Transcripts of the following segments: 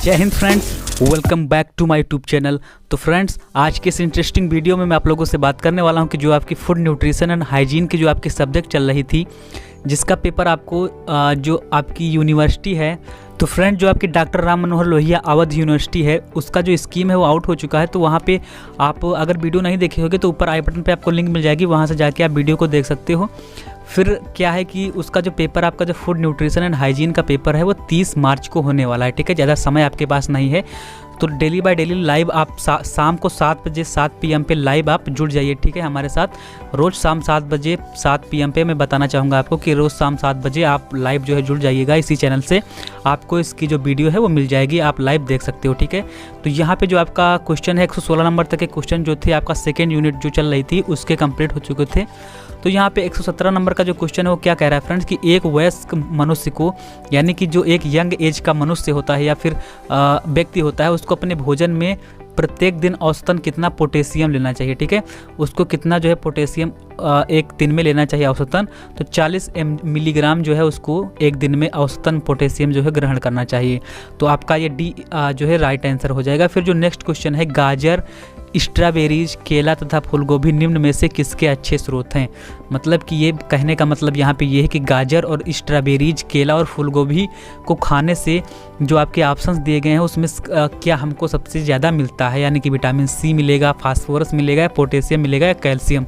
जय हिंद friends, welcome back to my YouTube channel. तो फ्रेंड्स, आज के इस इंटरेस्टिंग वीडियो में मैं आप लोगों से बात करने वाला हूं कि जो आपकी फूड न्यूट्रिशन एंड हाइजीन की जो आपकी सब्जेक्ट चल रही थी, जिसका पेपर आपको जो आपकी यूनिवर्सिटी है, तो फ्रेंड जो आपकी डॉक्टर राम मनोहर लोहिया अवध यूनिवर्सिटी है, उसका जो स्कीम है वो आउट हो चुका है। तो वहाँ पे आप अगर वीडियो नहीं देखे होगे तो ऊपर आई बटन पे आपको लिंक मिल जाएगी, वहाँ से जाके आप वीडियो को देख सकते हो। फिर क्या है कि उसका जो पेपर आपका जो फूड न्यूट्रिशन एंड हाइजीन का पेपर है वो 30 मार्च को होने वाला है। ठीक है, ज़्यादा समय आपके पास नहीं है, तो डेली बाय डेली लाइव आप शाम को 7 बजे 7 PM पे लाइव आप जुड़ जाइए। ठीक है, हमारे साथ रोज़ शाम 7 बजे 7 PM पे मैं बताना चाहूँगा आपको कि रोज़ शाम 7 बजे आप लाइव जो है जुड़ जाइएगा। इसी चैनल से आपको इसकी जो वीडियो है वो मिल जाएगी, आप लाइव देख सकते हो। ठीक है, तो यहाँ पे जो आपका क्वेश्चन है 116 नंबर तक के क्वेश्चन जो थे आपका सेकेंड यूनिट जो चल रही थी उसके कंप्लीट हो चुके थे। तो यहाँ पे 117 नंबर का जो क्वेश्चन है वो क्या कह रहा है फ्रेंड्स कि एक वयस्क मनुष्य को, यानी कि जो एक यंग एज का मनुष्य होता है या फिर व्यक्ति होता है, उसको अपने भोजन में प्रत्येक दिन औसतन कितना पोटेशियम लेना चाहिए। ठीक है, उसको कितना जो है पोटेशियम एक दिन में लेना चाहिए औसतन, तो 40 मिलीग्राम जो है उसको एक दिन में औसतन पोटेशियम जो है ग्रहण करना चाहिए। तो आपका ये डी जो है राइट आंसर हो जाएगा। फिर जो नेक्स्ट क्वेश्चन है, गाजर, स्ट्रॉबेरीज, केला तथा फूलगोभी निम्न में से किसके अच्छे स्रोत हैं। मतलब कि ये कहने का मतलब यहाँ पे ये है कि गाजर और स्ट्रॉबेरीज, केला और फूलगोभी को खाने से जो आपके ऑप्शंस दिए गए हैं उसमें क्या हमको सबसे ज़्यादा मिलता है, यानी कि विटामिन सी मिलेगा, फास्फोरस मिलेगा, पोटेशियम मिलेगा या कैल्शियम।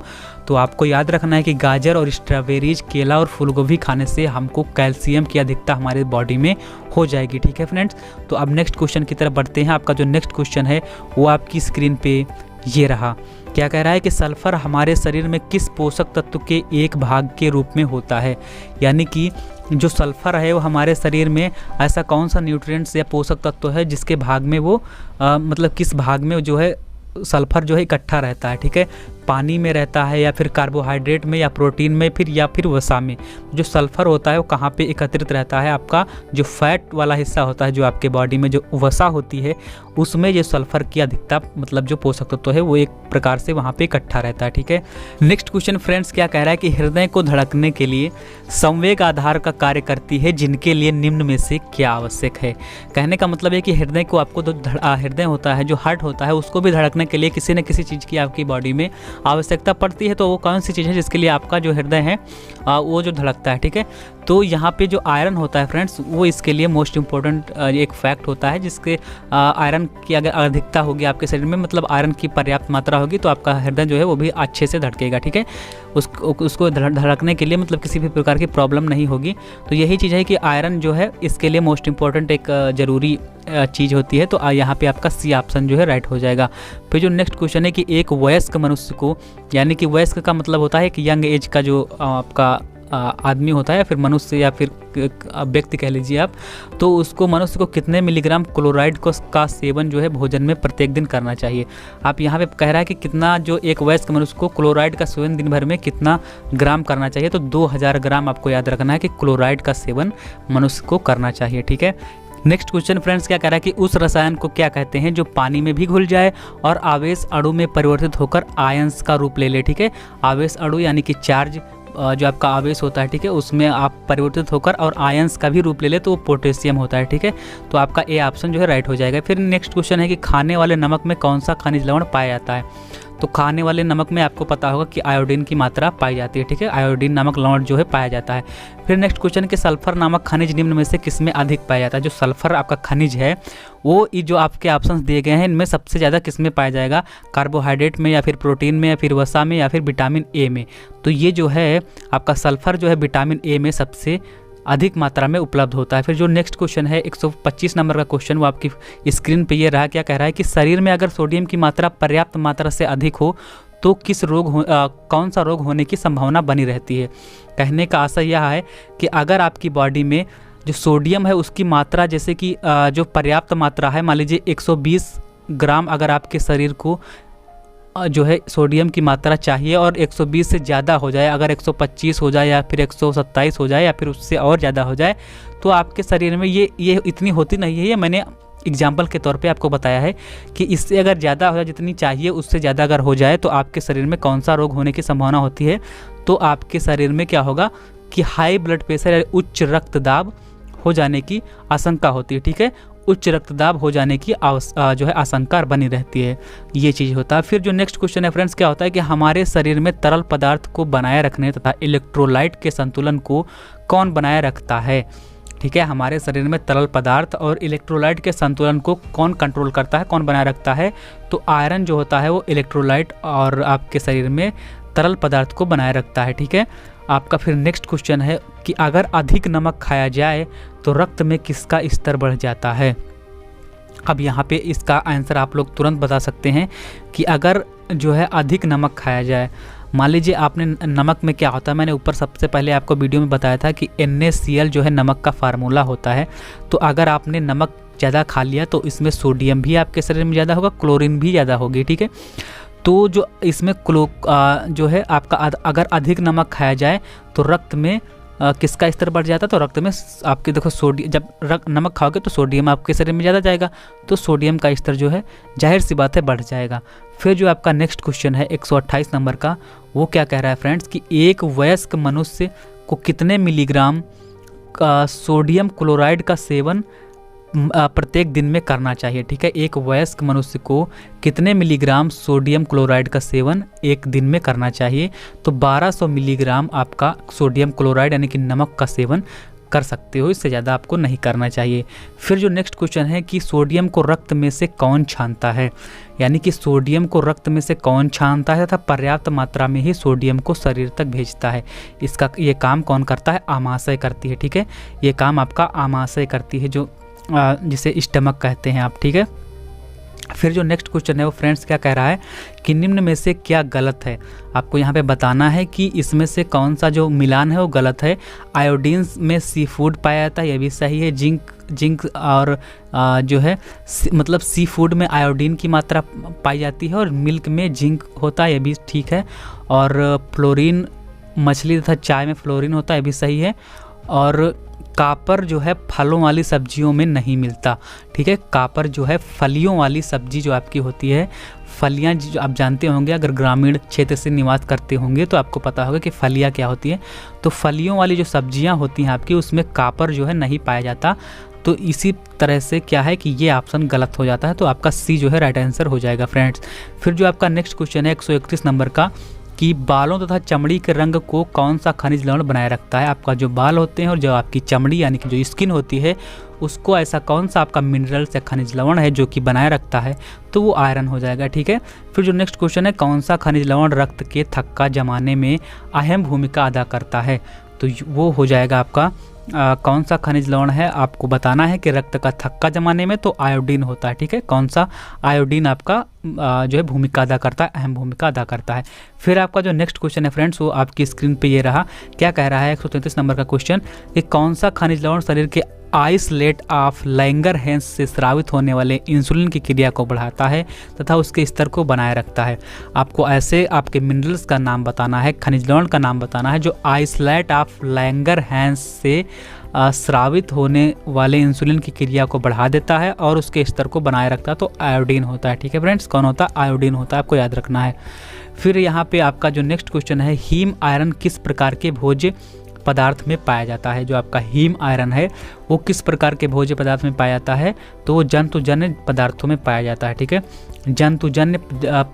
तो आपको याद रखना है कि गाजर और स्ट्रॉबेरीज, केला और फूलगोभी खाने से हमको कैल्शियम की अधिकता हमारे बॉडी में हो जाएगी। ठीक है फ्रेंड्स, तो अब नेक्स्ट क्वेश्चन की तरफ बढ़ते हैं। आपका जो नेक्स्ट क्वेश्चन है वो आपकी स्क्रीन पे ये रहा। क्या कह रहा है कि सल्फर हमारे शरीर में किस पोषक तत्व के एक भाग के रूप में होता है। यानी कि जो सल्फर है वो हमारे शरीर में ऐसा कौन सा न्यूट्रिएंट्स या पोषक तत्व है जिसके भाग में वो मतलब किस भाग में जो है सल्फर जो है इकट्ठा रहता है। ठीक है, पानी में रहता है या फिर कार्बोहाइड्रेट में या प्रोटीन में या फिर वसा में। जो सल्फर होता है वो कहाँ पे एकत्रित रहता है, आपका जो फैट वाला हिस्सा होता है, जो आपके बॉडी में जो वसा होती है उसमें ये सल्फर की अधिकता मतलब जो पोषक तत्व है वो एक प्रकार से वहाँ पे इकट्ठा रहता है। ठीक है, नेक्स्ट क्वेश्चन फ्रेंड्स क्या कह रहा है कि हृदय को धड़कने के लिए संवेग आधार का कार्य करती है, जिनके लिए निम्न में से क्या आवश्यक है। कहने का मतलब है कि हृदय को आपको जो हृदय होता है, जो हार्ट होता है, उसको भी धड़कने के लिए किसी न किसी चीज़ की आपकी बॉडी में आवश्यकता पड़ती है। तो वो कौन सी चीज़ है जिसके लिए आपका जो हृदय है वो जो धड़कता है। ठीक है, तो यहाँ पे जो आयरन होता है फ्रेंड्स वो इसके लिए मोस्ट इंपॉर्टेंट एक फैक्ट होता है, जिसके आयरन की अगर अधिकता होगी आपके शरीर में, मतलब आयरन की पर्याप्त मात्रा होगी, तो आपका हृदय जो है वो भी अच्छे से धड़केगा। ठीक है, उसको धड़कने के लिए मतलब किसी भी प्रकार की प्रॉब्लम नहीं होगी। तो यही चीज़ है कि आयरन जो है इसके लिए मोस्ट इंपॉर्टेंट एक ज़रूरी चीज़ होती है। तो यहाँ पे आपका सी ऑप्शन जो है राइट हो जाएगा। फिर जो नेक्स्ट क्वेश्चन है कि एक वयस्क मनुष्य को, यानी कि वयस्क का मतलब होता है कि यंग एज का जो आपका आदमी होता है या फिर मनुष्य या फिर व्यक्ति कह लीजिए आप, तो उसको मनुष्य को कितने मिलीग्राम क्लोराइड का सेवन जो है भोजन में प्रत्येक दिन करना चाहिए। आप यहाँ पे कह रहा है कि कितना जो एक वयस्क मनुष्य को क्लोराइड का सेवन दिन भर में कितना ग्राम करना चाहिए, तो 2000 ग्राम आपको याद रखना है कि क्लोराइड का सेवन मनुष्य को करना चाहिए। ठीक है, नेक्स्ट क्वेश्चन फ्रेंड्स क्या कह रहा है कि उस रसायन को क्या कहते हैं जो पानी में भी घुल जाए और आवेश अणु में परिवर्तित होकर आयंस का रूप ले ले। ठीक है, आवेश अणु यानी कि चार्ज जो आपका आवेश होता है, ठीक है, उसमें आप परिवर्तित होकर और आयंस का भी रूप ले ले तो वो पोटेशियम होता है। ठीक है, तो आपका ए ऑप्शन जो है राइट हो जाएगा। फिर नेक्स्ट क्वेश्चन है कि खाने वाले नमक में कौन सा खनिज लवण पाया जाता है। तो खाने वाले नमक में आपको पता होगा कि आयोडीन की मात्रा पाई जाती है। ठीक है, आयोडीन नामक लवण जो है पाया जाता है। फिर नेक्स्ट क्वेश्चन कि सल्फर नामक खनिज निम्न में से किसमें अधिक पाया जाता है। जो सल्फर आपका खनिज है वो जो आपके ऑप्शंस दिए गए हैं इनमें सबसे ज़्यादा किसमें पाया जाएगा, कार्बोहाइड्रेट में या फिर प्रोटीन में या फिर वसा में या फिर विटामिन ए में। तो ये जो है आपका सल्फर जो है विटामिन ए में सबसे अधिक मात्रा में उपलब्ध होता है। फिर जो नेक्स्ट क्वेश्चन है 125 नंबर का क्वेश्चन वो आपकी स्क्रीन पे ये रहा। क्या कह रहा है कि शरीर में अगर सोडियम की मात्रा पर्याप्त मात्रा से अधिक हो तो कौन सा रोग होने की संभावना बनी रहती है। कहने का आशय यह है कि अगर आपकी बॉडी में जो सोडियम है उसकी मात्रा, जैसे कि जो पर्याप्त मात्रा है, मान लीजिए 120 ग्राम अगर आपके शरीर को जो है सोडियम की मात्रा चाहिए और 120 से ज़्यादा हो जाए, अगर 125 हो जाए या फिर 127 हो जाए या फिर उससे और ज़्यादा हो जाए, तो आपके शरीर में ये इतनी होती नहीं है। ये मैंने एग्जाम्पल के तौर पे आपको बताया है कि इससे अगर ज़्यादा हो जाए, जितनी चाहिए उससे ज़्यादा अगर हो जाए, तो आपके शरीर में कौन सा रोग होने की संभावना होती है। तो आपके शरीर में क्या होगा कि हाई ब्लड प्रेशर या उच्च रक्तदाब हो जाने की आशंका होती है। ठीक है, उच्च रक्तदाब हो जाने की जो है आशंका बनी रहती है, ये चीज़ होता है। फिर जो नेक्स्ट क्वेश्चन है फ्रेंड्स, क्या होता है कि हमारे शरीर में तरल पदार्थ को बनाए रखने तथा इलेक्ट्रोलाइट के संतुलन को कौन बनाए रखता है? ठीक है, हमारे शरीर में तरल पदार्थ और इलेक्ट्रोलाइट के संतुलन को कौन कंट्रोल करता है, कौन बनाए रखता है? तो आयरन जो होता है वो इलेक्ट्रोलाइट और आपके शरीर में तरल पदार्थ को बनाए रखता है। ठीक है, आपका फिर नेक्स्ट क्वेश्चन है कि अगर अधिक नमक खाया जाए तो रक्त में किसका स्तर बढ़ जाता है? अब यहाँ पे इसका आंसर आप लोग तुरंत बता सकते हैं कि अगर जो है अधिक नमक खाया जाए, मान लीजिए आपने नमक में क्या होता है, मैंने ऊपर सबसे पहले आपको वीडियो में बताया था कि NaCl जो है नमक का फार्मूला होता है। तो अगर आपने नमक ज़्यादा खा लिया तो इसमें सोडियम भी आपके शरीर में ज़्यादा होगा, क्लोरीन भी ज़्यादा होगी। ठीक है, तो जो इसमें जो है आपका अगर अधिक नमक खाया जाए तो रक्त में किसका स्तर बढ़ जाता है? तो रक्त में आपके देखो सोडियम, जब नमक खाओगे तो सोडियम आपके शरीर में ज़्यादा जाएगा, तो सोडियम का स्तर जो है जाहिर सी बात है बढ़ जाएगा। फिर जो आपका नेक्स्ट क्वेश्चन है 128 नंबर का, वो क्या कह रहा है फ्रेंड्स कि एक वयस्क मनुष्य को कितने मिलीग्राम का सोडियम क्लोराइड का सेवन प्रत्येक दिन में करना चाहिए? ठीक है, एक वयस्क मनुष्य को कितने मिलीग्राम सोडियम क्लोराइड का सेवन एक दिन में करना चाहिए? तो 1200 मिलीग्राम आपका सोडियम क्लोराइड यानी कि नमक का सेवन कर सकते हो, इससे ज़्यादा आपको नहीं करना चाहिए। फिर जो नेक्स्ट क्वेश्चन है कि सोडियम को रक्त में से कौन छानता है? यानी कि सोडियम को रक्त में से कौन छानता है तथा पर्याप्त मात्रा में ही सोडियम को शरीर तक भेजता है? इसका ये काम कौन करता है? आमाशय करती है। ठीक है, ये काम आपका आमाशय करती है, जो जिसे स्टमक कहते हैं आप। ठीक है, फिर जो नेक्स्ट क्वेश्चन है वो फ्रेंड्स क्या कह रहा है कि निम्न में से क्या गलत है? आपको यहाँ पे बताना है कि इसमें से कौन सा जो मिलान है वो गलत है। आयोडीन में सी फूड पाया जाता है, ये भी सही है। जिंक और जो है मतलब सी फूड में आयोडीन की मात्रा पाई जाती है और मिल्क में जिंक होता है, ये भी ठीक है। और फ्लोरीन मछली तथा चाय में फ्लोरीन होता है, ये भी सही है। और कापर जो है फलों वाली सब्जियों में नहीं मिलता। ठीक है, कापर जो है फलियों वाली सब्जी जो आपकी होती है, फलियां जो आप जानते होंगे, अगर ग्रामीण क्षेत्र से निवास करते होंगे तो आपको पता होगा कि फलियां क्या होती है। तो फलियों वाली जो सब्जियां होती हैं आपकी, उसमें कापर जो है नहीं पाया जाता। तो इसी तरह से क्या है कि ये ऑप्शन गलत हो जाता है, तो आपका सी जो है राइट आंसर हो जाएगा फ्रेंड्स। फिर जो आपका नेक्स्ट क्वेश्चन है 131 नंबर का कि बालों तथा चमड़ी के रंग को कौन सा खनिज लवण बनाए रखता है? आपका जो बाल होते हैं और जो आपकी चमड़ी यानी कि जो स्किन होती है, उसको ऐसा कौन सा आपका मिनरल्स या खनिज लवण है जो कि बनाए रखता है? तो वो आयरन हो जाएगा। ठीक है, फिर जो नेक्स्ट क्वेश्चन है कौन सा खनिज लवण रक्त के थक्का जमाने में अहम भूमिका अदा करता है? तो वो हो जाएगा आपका कौन सा खनिज लवण है? आपको बताना है कि रक्त का थक्का जमाने में तो आयोडीन होता है। ठीक है, कौन सा आयोडीन आपका जो है भूमिका अदा करता है, अहम भूमिका अदा करता है। फिर आपका जो नेक्स्ट क्वेश्चन है फ्रेंड्स वो आपकी स्क्रीन पे ये रहा। क्या कह रहा है 133 नंबर का क्वेश्चन कि कौन सा खनिज लवण शरीर के आइसलेट ऑफ लैंगरहैंस से स्रावित होने वाले इंसुलिन की क्रिया को बढ़ाता है तथा उसके स्तर को बनाए रखता है? आपको ऐसे आपके मिनरल्स का नाम बताना है, खनिज लवण का नाम बताना है जो आइसलेट ऑफ लैंगरहैंस से स्रावित होने वाले इंसुलिन की क्रिया को बढ़ा देता है और उसके स्तर को बनाए रखता है। तो आयोडीन होता है। ठीक है फ्रेंड्स, कौन होता है? आयोडीन होता है, आपको याद रखना है। फिर यहाँ पे आपका जो नेक्स्ट क्वेश्चन है हीम आयरन किस प्रकार के भोज्य पदार्थ में पाया जाता है? जो आपका हीम आयरन है वो किस प्रकार के भोज्य पदार्थ में पाया जाता है? तो वो जंतुजन्य पदार्थों में पाया जाता है। ठीक है, जंतुजन्य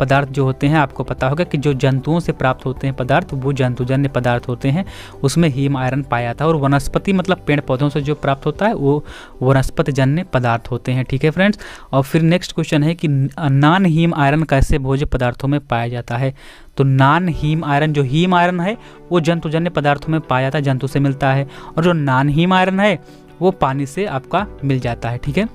पदार्थ जो होते हैं आपको पता होगा कि जो जंतुओं से प्राप्त होते हैं पदार्थ वो जंतुजन्य पदार्थ होते हैं, उसमें हीम आयरन पाया जाता है। और वनस्पति मतलब पेड़ पौधों से जो प्राप्त होता है वो वनस्पति जन्य पदार्थ होते हैं। ठीक है फ्रेंड्स, और फिर नेक्स्ट क्वेश्चन है कि नॉन हीम आयरन कैसे भोज्य पदार्थों में पाया जाता है? तो नॉन हीम आयरन, जो हीम आयरन है वो जंतुजन्य पदार्थों में पाया जाता है, जंतु से मिलता है। और जो नॉन हीम आयरन है वो पानी से आपका मिल जाता है। ठीक है,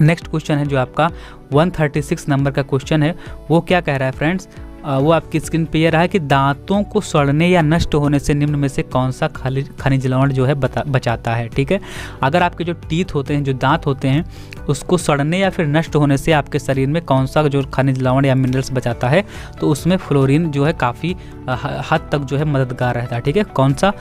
नेक्स्ट क्वेश्चन है जो आपका 136 नंबर का क्वेश्चन है वो क्या कह रहा है फ्रेंड्स? वो आपकी स्क्रीन पे ये रहा है कि दांतों को सड़ने या नष्ट होने से निम्न में से कौन सा खनिज लवण जो है बचाता है? ठीक है, अगर आपके जो टीथ होते हैं, जो दांत होते हैं, उसको सड़ने या फिर नष्ट होने से आपके शरीर में कौन सा जो खनिज लवण या मिनरल्स बचाता है? तो उसमें फ्लोरीन जो है काफ़ी हद तक जो है मददगार रहता है। ठीक है, कौन सा?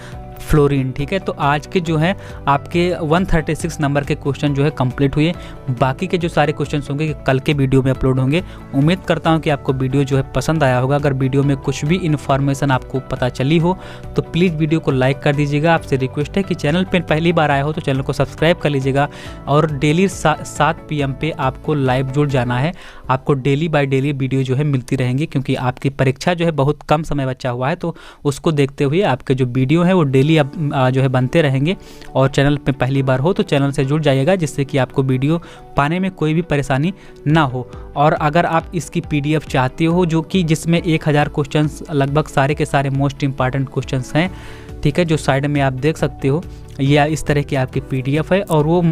फ्लोरीन। ठीक है, तो आज के जो है आपके 136 नंबर के क्वेश्चन जो है कंप्लीट हुए। बाकी के जो सारे क्वेश्चन होंगे कल के वीडियो में अपलोड होंगे। उम्मीद करता हूं कि आपको वीडियो जो है पसंद आया होगा। अगर वीडियो में कुछ भी इन्फॉर्मेशन आपको पता चली हो तो प्लीज़ वीडियो को लाइक कर दीजिएगा। आपसे रिक्वेस्ट है कि चैनल पर पहली बार आया हो तो चैनल को सब्सक्राइब कर लीजिएगा और डेली 7 PM पे आपको लाइव जुड़ जाना है। आपको डेली बाय डेली वीडियो जो है मिलती रहेंगी, क्योंकि आपकी परीक्षा जो है बहुत कम समय बचा हुआ है, तो उसको देखते हुए आपके जो वीडियो है वो डेली अब जो है बनते रहेंगे। और चैनल पे पहली बार हो तो चैनल से जुड़ जाइएगा, जिससे कि आपको वीडियो पाने में कोई भी परेशानी ना हो। और अगर आप इसकी PDF चाहते हो जो कि जिसमें 1000 क्वेश्चंस लगभग सारे के सारे मोस्ट इंपॉर्टेंट क्वेश्चंस हैं, ठीक है, जो साइड में आप देख सकते हो, या इस तरह की आपकी PDF है। और वो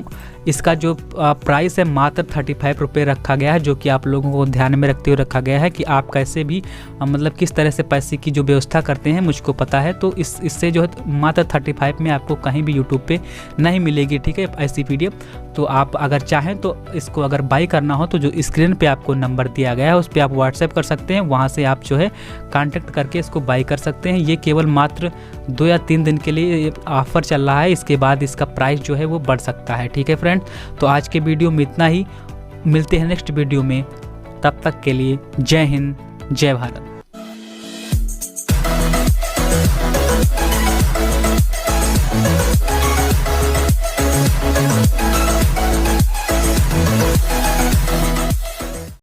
इसका जो प्राइस है मात्र 35 रुपये रखा गया है, जो कि आप लोगों को ध्यान में रखते हुए रखा गया है कि आप कैसे भी मतलब किस तरह से पैसे की जो व्यवस्था करते हैं मुझको पता है। तो इससे जो है मात्र 35 में आपको कहीं भी यूट्यूब पे नहीं मिलेगी। ठीक है, ऐसी PDF। तो आप अगर चाहें तो इसको अगर बाई करना हो तो जो स्क्रीन पे आपको नंबर दिया गया है उस पर आप व्हाट्सएप कर सकते हैं, वहाँ से आप जो है कांटेक्ट करके इसको बाई कर सकते हैं। ये केवल मात्र 2 या 3 दिन के लिए ऑफर चल रहा है, इसके बाद इसका प्राइस जो है वो बढ़ सकता है। ठीक है फ्रेंड, तो आज के वीडियो में इतना ही। मिलते हैं नेक्स्ट वीडियो में, तब तक के लिए जय हिंद, जय भारत।